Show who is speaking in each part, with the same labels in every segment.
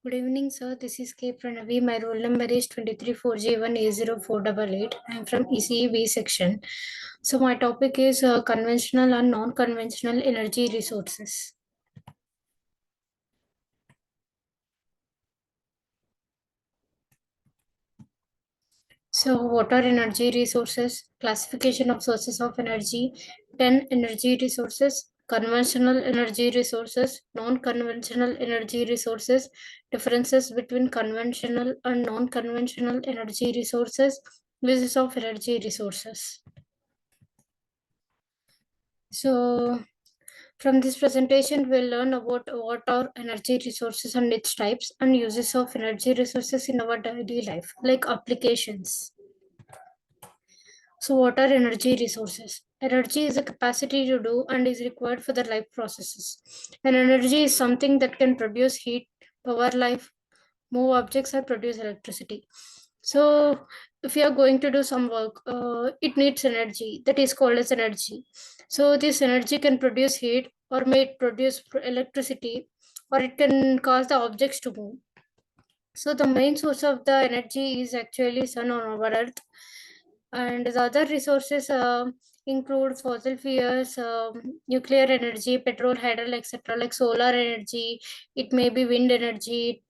Speaker 1: Good evening, sir. This is K. Pranavi. My roll number is 234J1A0488. I am from ECEB section. So, my topic is conventional and non conventional energy resources. So, what are energy resources? Classification of sources of energy: 10 energy resources, conventional energy resources, non conventional energy resources, differences between conventional and non conventional energy resources, uses of energy resources. So, from this presentation, we'll learn about what are energy resources and its types and uses of energy resources in our daily life, like applications. So, what are energy resources? Energy is a capacity to do and is required for the life processes. And energy is something that can produce heat, power life, move objects, or produce electricity. So, if you are going to do some work, it needs energy. That is called as energy. So, this energy can produce heat or may it produce electricity, or it can cause the objects to move. So, the main source of the energy is actually sun on our earth, and the other resources include fossil fuels, nuclear energy, petrol, hydro, etc., like solar energy. It may be wind energy.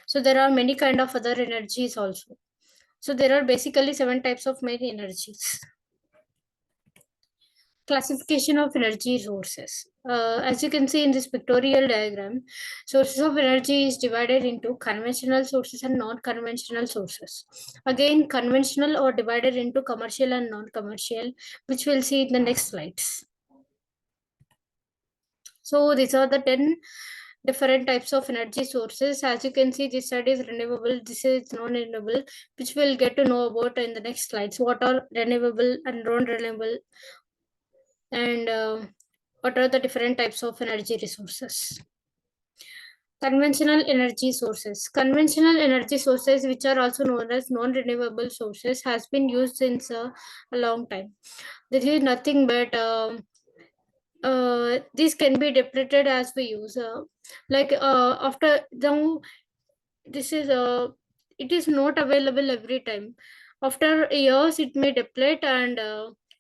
Speaker 1: So there are many kind of other energies also. So there are basically 7 types of main energies. Classification of energy sources. As you can see in this pictorial diagram, sources of energy is divided into conventional sources and non-conventional sources. Again, conventional or divided into commercial and non-commercial, which we'll see in the next slides. So these are the 10 different types of energy sources. As you can see, this side is renewable, this is non-renewable, which we'll get to know about in the next slides. What are renewable and non-renewable, and what are the different types of energy resources. Conventional energy sources. Conventional energy sources, which are also known as non-renewable sources, has been used since a long time. This is nothing but these can be depleted as we use. After now, this is it is not available every time. After years, it may deplete, and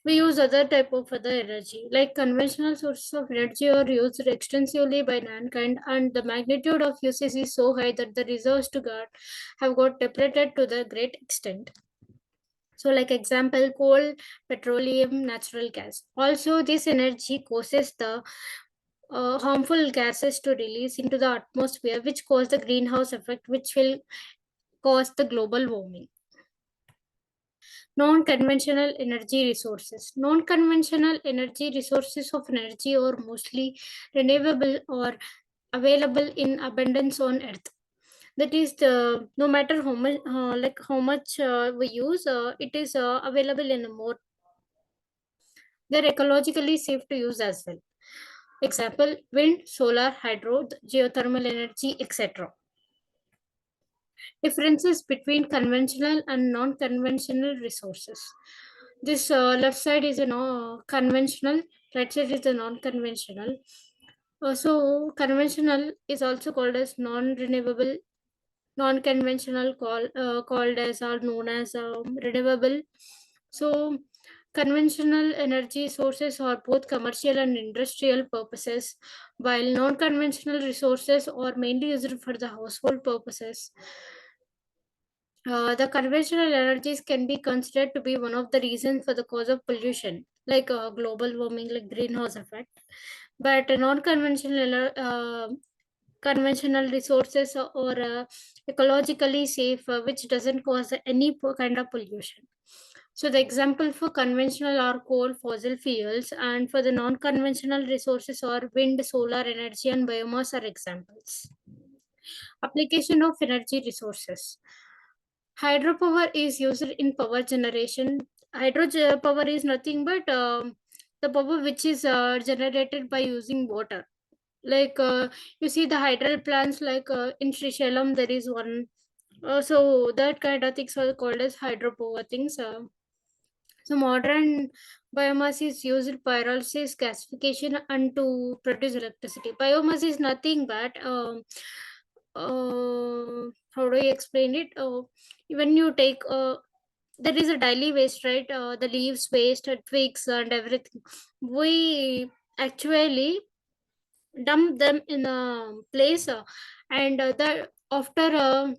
Speaker 1: we use other type of other energy. Like conventional sources of energy are used extensively by mankind, and the magnitude of usage is so high that the reserves to God have got depleted to the great extent. So, like example, coal, petroleum, natural gas. Also, this energy causes the harmful gases to release into the atmosphere, which cause the greenhouse effect, which will cause the global warming. Non-conventional energy resources. Non-conventional energy resources of energy are mostly renewable or available in abundance on Earth. That is, the no matter how much we use, it is available in more. They're ecologically safe to use as well. Example: wind, solar, hydro, geothermal energy, etc. Differences between conventional and non-conventional resources. This left side is a conventional, right side is a non-conventional. So conventional is also called as non-renewable, non-conventional called as or known as renewable. So conventional energy sources are both commercial and industrial purposes, while non-conventional resources are mainly used for the household purposes. The conventional energies can be considered to be one of the reasons for the cause of pollution, like global warming, like greenhouse effect. But non-conventional conventional resources or ecologically safe, which doesn't cause any kind of pollution. So the example for conventional are coal, fossil fuels, and for the non-conventional resources are wind, solar energy, and biomass are examples. Application of energy resources. Hydropower is used in power generation. Power is nothing but the power which is generated by using water. Like you see the hydro plants, like in Srisailam there is one. So that kind of things are called as hydropower things. So modern biomass is used pyrolysis, gasification, and to produce electricity. Biomass is nothing but how do I explain it? When you take there is a daily waste, right? The leaves waste, twigs, and everything. We actually dump them in a place, and the after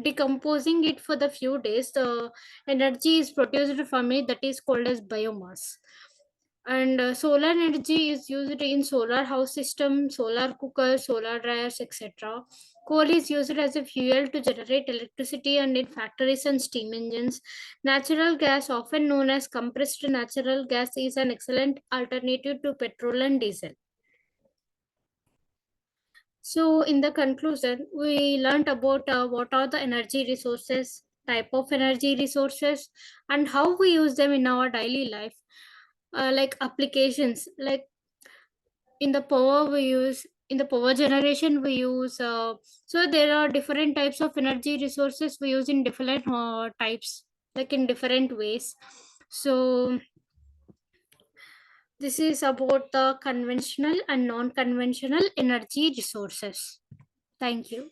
Speaker 1: decomposing it for the few days, the energy is produced from it, that is called as biomass. And solar energy is used in solar house system, solar cookers, solar dryers, etc. Coal is used as a fuel to generate electricity and in factories and steam engines. Natural gas, often known as compressed natural gas, is an excellent alternative to petrol and diesel. So, in the conclusion, we learned about what are the energy resources, type of energy resources, and how we use them in our daily life. Like applications, like in the power we use, in the power generation we use. So there are different types of energy resources we use in different types, like in different ways. So this is about the conventional and non-conventional energy resources. Thank you.